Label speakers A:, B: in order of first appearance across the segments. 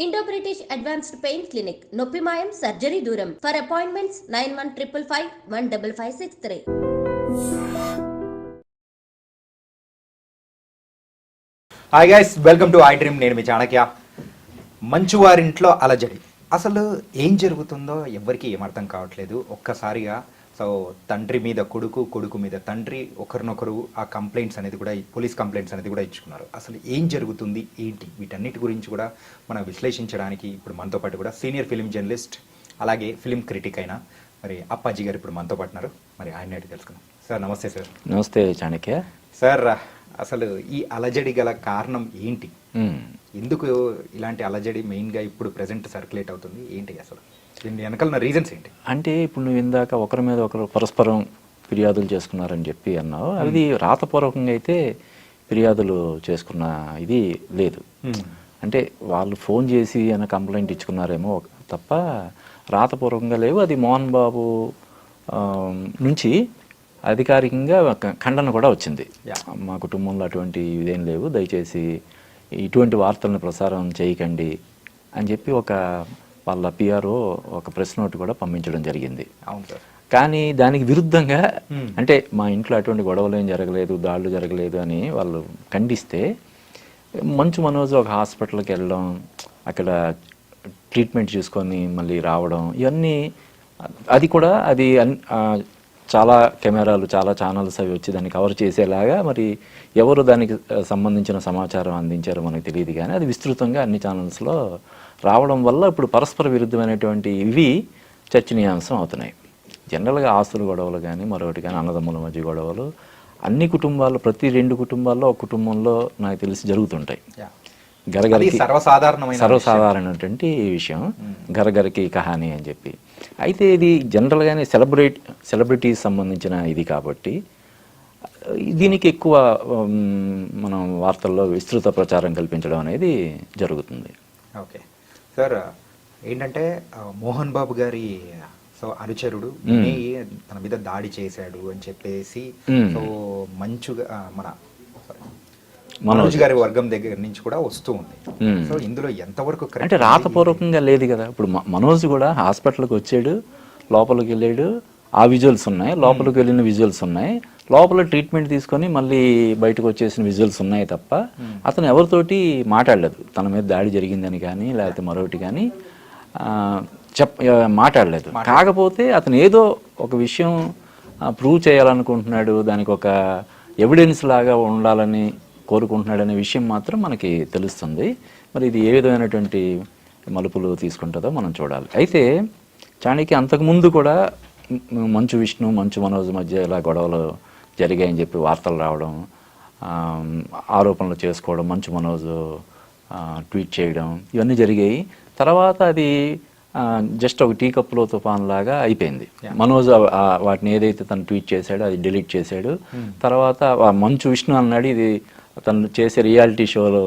A: Indo British advanced pain clinic నొప్పి మాయం surgery దూరం for appointments 9155515563.
B: Hi guys, welcome to I dream. నేను మీ చాణక్య. మంచువారింట్లో అలజడి. అసలు ఏం జరుగుతుందో ఎవరికి ఏమర్థం కావట్లేదు. ఒక్కసారిగా తండ్రి మీద కొడుకు, కొడుకు మీద తండ్రి ఒకరినొకరు ఆ కంప్లైంట్స్ అనేది కూడా, పోలీస్ కంప్లైంట్స్ అనేది కూడా ఇచ్చుకున్నారు. అసలు ఏం జరుగుతుంది, ఏంటి, వీటన్నిటి గురించి కూడా మనం విశ్లేషించడానికి ఇప్పుడు మనతో పాటు కూడా సీనియర్ ఫిలిం జర్నలిస్ట్ అలాగే ఫిలిం క్రిటిక్ అయిన మరి అప్పాజీ గారు ఇప్పుడు మనతో పాటు ఉన్నారు. మరి ఆయన తెలుసుకుందాం. సార్ నమస్తే. సార్
C: నమస్తే చాణక్య.
B: సార్ అసలు ఈ అలజడి గల కారణం ఏంటి? ఎందుకు ఇలాంటి అలజడి మెయిన్గా ఇప్పుడు ప్రెసెంట్ సర్క్యులేట్ అవుతుంది? ఏంటి అసలు దీని వెనకాల రీజన్స్ ఏంటి?
C: అంటే ఇప్పుడు నువ్వు ఇందాక ఒకరి మీద ఒకరు పరస్పరం ఫిర్యాదులు చేసుకున్నారని చెప్పి అన్నావు. అది రాతపూర్వకంగా అయితే ఫిర్యాదులు చేసుకున్న ఇది లేదు. అంటే వాళ్ళు ఫోన్ చేసి అన్న కంప్లైంట్ ఇచ్చుకున్నారేమో తప్ప రాతపూర్వకంగా లేవు. అది మోహన్ బాబు నుంచి అధికారికంగా ఖండన కూడా వచ్చింది. మా కుటుంబంలో అటువంటి ఇదేం లేవు, దయచేసి ఇటువంటి వార్తలను ప్రసారం చేయకండి అని చెప్పి వాళ్ళ పిఆర్ఓ ఒక ప్రెస్ నోట్ కూడా పంపించడం జరిగింది.
B: అవును సార్.
C: కానీ దానికి విరుద్ధంగా అంటే మా ఇంట్లో అటువంటి గొడవలు ఏం జరగలేదు, దాడులు జరగలేదు అని వాళ్ళు ఖండిస్తే మంచు మనోజ్ ఒక హాస్పిటల్కి వెళ్ళడం, అక్కడ ట్రీట్మెంట్ చేసుకొని మళ్ళీ రావడం, ఇవన్నీ అది చాలా కెమెరాలు, చాలా ఛానల్స్ అవి వచ్చి దాన్ని కవర్ చేసేలాగా మరి ఎవరు దానికి సంబంధించిన సమాచారం అందించారో మనకు తెలియదు. కానీ అది విస్తృతంగా అన్ని ఛానల్స్లో రావడం వల్ల ఇప్పుడు పరస్పర విరుద్ధమైనటువంటి ఇవి చర్చనీయాంశం అవుతున్నాయి. జనరల్గా ఆస్తుల గొడవలు కానీ మరొకటి కానీ, అన్నదమ్ముల మధ్య గొడవలు అన్ని కుటుంబాల్లో, ప్రతి 2 కుటుంబాల్లో ఒక కుటుంబంలో నాకు తెలిసి జరుగుతుంటాయి. గరగరికి సర్వసాధారణమైనటువంటి విషయం, గరగరికి కహాని అని చెప్పి. అయితే ఇది జనరల్గానే సెలబ్రిటీస్ సంబంధించిన ఇది కాబట్టి దీనికి ఎక్కువ మనం వార్తల్లో విస్తృత ప్రచారం కల్పించడం అనేది జరుగుతుంది.
B: ఓకే సార్, ఏంటంటే మోహన్ బాబు గారి అనుచరుడు తన మీద దాడి చేశాడు అని చెప్పేసి మంచుగా మన మనోజ్ గారి వర్గం దగ్గర నుంచి కూడా వస్తూ ఉంది. సో ఇందులో ఎంతవరకు
C: అంటే రాతపూర్వకంగా లేదు కదా. ఇప్పుడు మనోజ్ కూడా హాస్పిటల్కి వచ్చాడు, లోపలికి వెళ్ళాడు, ఆ విజువల్స్ ఉన్నాయి, లోపలికి వెళ్ళిన విజువల్స్ ఉన్నాయి, లోపల ట్రీట్మెంట్ తీసుకొని మళ్ళీ బయటకు వచ్చేసిన విజువల్స్ ఉన్నాయి తప్ప అతను ఎవరితోటి మాట్లాడలేదు. తన మీద దాడి జరిగిందని కానీ లేకపోతే మరొకటి కానీ మాట్లాడలేదు. కాకపోతే అతను ఏదో ఒక విషయం ప్రూవ్ చేయాలనుకుంటున్నాడు, దానికి ఒక ఎవిడెన్స్ లాగా ఉండాలని కోరుకుంటున్నాడనే విషయం మాత్రం మనకి తెలుస్తుంది. మరి ఇది ఏ విధమైనటువంటి మలుపులు తీసుకుంటుందో మనం చూడాలి. అయితే చాణక్య అంతకుముందు కూడా మంచు విష్ణు, మంచు మనోజ్ మధ్య ఇలా గొడవలు జరిగాయని చెప్పి వార్తలు రావడం, ఆరోపణలు చేసుకోవడం, మంచు మనోజ్ ట్వీట్ చేయడం, ఇవన్నీ జరిగాయి. తర్వాత అది జస్ట్ ఒక టీ కప్పులో తుఫాన్ లాగా అయిపోయింది. మనోజ్ వాటిని ఏదైతే తను ట్వీట్ చేశాడో అది డిలీట్ చేశాడు. తర్వాత మంచు విష్ణు అన్నాడు ఇది తను చేసే రియాలిటీ షోలో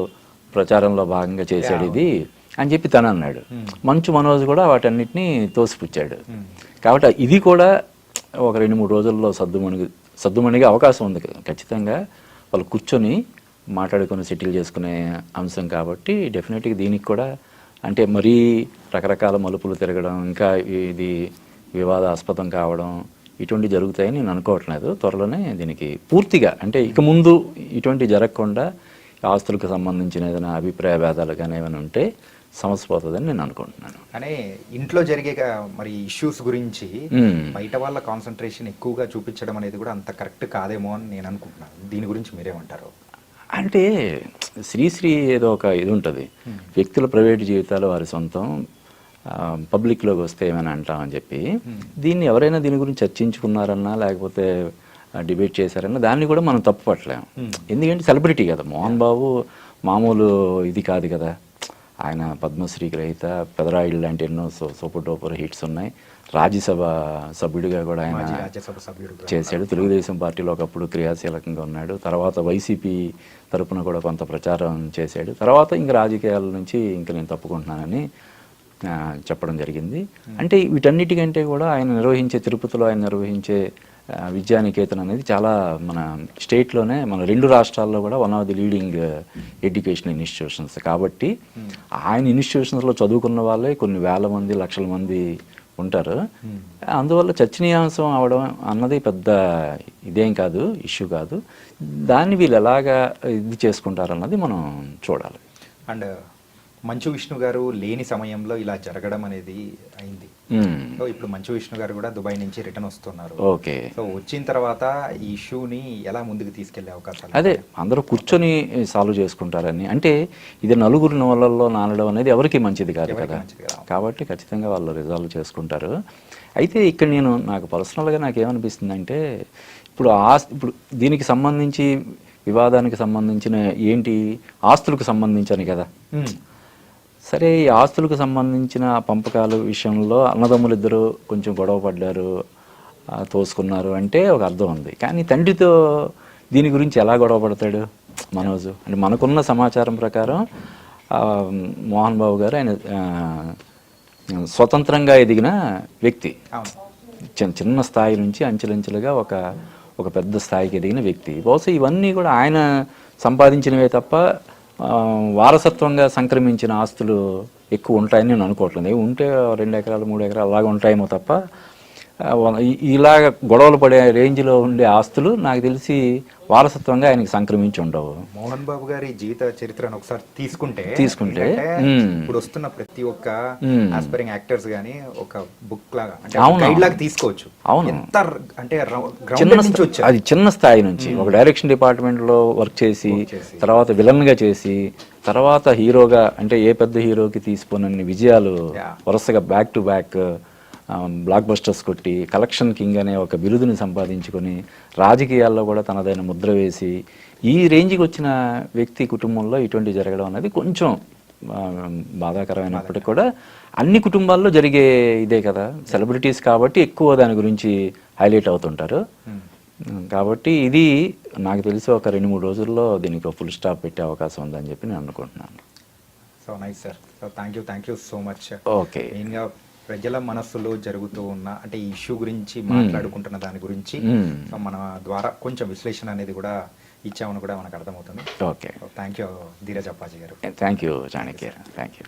C: ప్రచారంలో భాగంగా చేశాడు ఇది అని చెప్పి తను అన్నాడు. మంచు మనోజ్ కూడా వాటన్నిటిని తోసిపుచ్చాడు. కాబట్టి ఇది కూడా ఒక 2-3 రోజుల్లో సద్దుమణిగా అవకాశం ఉంది. ఖచ్చితంగా వాళ్ళు కూర్చొని మాట్లాడుకొని సెటిల్ చేసుకునే అంశం కాబట్టి డెఫినెట్గా దీనికి కూడా అంటే మరీ రకరకాల మలుపులు తిరగడం, ఇంకా ఇది వివాదాస్పదం కావడం ఇటువంటి జరుగుతాయని నేను అనుకోవట్లేదు. త్వరలోనే దీనికి పూర్తిగా అంటే ఇక ముందు ఇటువంటి జరగకుండా ఆస్తులకు సంబంధించిన ఏదైనా అభిప్రాయ భేదాలు కానీ ఏమైనా ఉంటే సమస్య పోతుందని నేను అనుకుంటున్నాను.
B: కానీ ఇంట్లో జరిగే మరి ఇష్యూస్ గురించి బయట వాళ్ళ కాన్సన్ట్రేషన్ ఎక్కువగా చూపించడం అనేది కూడా అంత కరెక్ట్ కాదేమో అని నేను అనుకుంటున్నాను. దీని గురించి మీరేమంటారు?
C: అంటే శ్రీశ్రీ ఏదో ఒక ఇది ఉంటుంది, వ్యక్తుల ప్రైవేటు జీవితాలు వారి సొంతం, పబ్లిక్లోకి వస్తే ఏమైనా అంటామని చెప్పి. దీన్ని ఎవరైనా దీని గురించి చర్చించుకున్నారన్నా లేకపోతే డిబేట్ చేశారన్నా దాన్ని కూడా మనం తప్పు పట్టలేము. ఎందుకంటే సెలబ్రిటీ కదా, మోహన్ బాబు మామూలు ఇది కాదు కదా. ఆయన పద్మశ్రీ గ్రహీత, పెదరాయిల్ లాంటి ఎన్నో సూపర్ డూపర్ హిట్స్ ఉన్నాయి. రాజ్యసభ సభ్యుడిగా కూడా ఆయన చేశాడు. తెలుగుదేశం పార్టీలో ఒకప్పుడు క్రియాశీలకంగా ఉన్నాడు. తర్వాత వైసీపీ తరపున కూడా కొంత ప్రచారం చేశాడు. తర్వాత ఇంక రాజకీయాల నుంచి ఇంక నేను తప్పుకుంటున్నానని చెప్పడం జరిగింది. అంటే వీటన్నిటికంటే కూడా ఆయన నిర్వహించే తిరుపతిలో ఆయన నిర్వహించే విద్యానికేతన్ అనేది చాలా మన స్టేట్లోనే మన 2 రాష్ట్రాల్లో కూడా one of the leading education institutions. కాబట్టి ఆయన ఇన్స్టిట్యూషన్స్లో చదువుకున్న వాళ్ళే కొన్ని వేల మంది లక్షల మంది ఉంటారు. అందువల్ల చర్చనీయాంశం అవడం అన్నది పెద్ద ఇదేం కాదు, ఇష్యూ కాదు. దాన్ని వీళ్ళు ఎలాగా ఇది చేసుకుంటారన్నది మనం చూడాలి.
B: అండ్ మంచు విష్ణు గారు లేని సమయంలో ఇలా జరగడం అనేది అయింది. సో ఇప్పుడు మంచు విష్ణు గారు కూడా దుబాయ్ నుంచి రిటర్న్ వస్తున్నారు.
C: ఓకే.
B: సో వచ్చిన తర్వాత ఈ ఇష్యూని ఎలా ముందుకు తీసుకెళ్లే అవకాశాలు?
C: అదే అందరూ కూర్చొని సాల్వ్ చేసుకుంటారని. అంటే ఇది నలుగురు నోళ్ళల్లో నానడం అనేది ఎవరికి మంచిది కాదు కదా. కాబట్టి ఖచ్చితంగా వాళ్ళు రిజాల్వ్ చేసుకుంటారు. అయితే ఇక్కడ నాకు పర్సనల్గా నాకేమనిపిస్తుందంటే ఇప్పుడు దీనికి సంబంధించి వివాదానికి సంబంధించిన ఏంటి ఆస్తులకు సంబంధించని కదా. సరే, ఈ ఆస్తులకు సంబంధించిన పంపకాలు విషయంలో అన్నదమ్ములు ఇద్దరు కొంచెం గొడవ పడ్డారు, తోసుకున్నారు అంటే ఒక అర్థం ఉంది. కానీ తండ్రితో దీని గురించి ఎలా గొడవ పడతాడు మనోజు? అంటే మనకున్న సమాచారం ప్రకారం మోహన్ బాబు గారు ఆయన స్వతంత్రంగా ఎదిగిన వ్యక్తి. చిన్న స్థాయి నుంచి అంచెలంచెలుగా ఒక పెద్ద స్థాయికి ఎదిగిన వ్యక్తి. బహుశా ఇవన్నీ కూడా ఆయన సంపాదించినవే తప్ప వారసత్వంగా సంక్రమించిన ఆస్తులు ఎక్కువ ఉంటాయని నేను అనుకోవట్లేదు. ఉంటే 2 ఎకరాలు 3 ఎకరాలు అలాగ ఉంటాయేమో తప్ప ఇలాగ గొడవలు పడే రేంజ్లో ఉండే ఆస్తులు నాకు తెలిసి వారసత్వంగా ఆయనకి సంక్రమించి ఉండవు.
B: మోహన్ బాబు గారి జీవిత చరిత్రను ఒకసారి తీసుకుంటే ఇప్పుడు వస్తున్న ప్రతి ఒక్క ఆస్పైరింగ్ యాక్టర్స్ గానీ ఒక బుక్ లాగా గైడ్ లాగా తీసుకోవచ్చు.
C: అవును,
B: అంటే
C: అది చిన్న స్థాయి నుంచి ఒక డైరెక్షన్ డిపార్ట్మెంట్ లో వర్క్ చేసి తర్వాత విలన్ గా చేసి తర్వాత హీరోగా, అంటే ఏ పెద్ద హీరోకి తీసిపోనన్ని విజయాలు వరుసగా back to back black busters కొట్టి కలెక్షన్ కింగ్ అనే ఒక బిరుదుని సంపాదించుకొని రాజకీయాల్లో కూడా తనదైన ముద్ర వేసి ఈ రేంజ్కి వచ్చిన వ్యక్తి కుటుంబంలో ఇటువంటి జరగడం అనేది కొంచెం బాధాకరమైనప్పటికీ కూడా అన్ని కుటుంబాల్లో జరిగే ఇదే కదా. సెలబ్రిటీస్ కాబట్టి ఎక్కువ దాని గురించి హైలైట్ అవుతుంటారు. కాబట్టి ఇది నాకు తెలిసి ఒక 2-3 రోజుల్లో దీనికి ఫుల్ స్టాప్ పెట్టే అవకాశం ఉందని చెప్పి నేను అనుకుంటున్నాను.
B: So nice sir. So thank you so much.
C: Okay.
B: మెయిన్గా ప్రజల మనస్సులో జరుగుతూ ఉన్న అంటే ఈ ఇష్యూ గురించి మాట్లాడుకుంటున్న దాని గురించి మన ద్వారా కొంచెం విశ్లేషణ అనేది కూడా ఇచ్చామని కూడా మనకు అర్థమవుతుంది.
C: Okay.
B: Thank you Dheeraj Appaji గారు.
C: Thank you Chanakya. Thank you.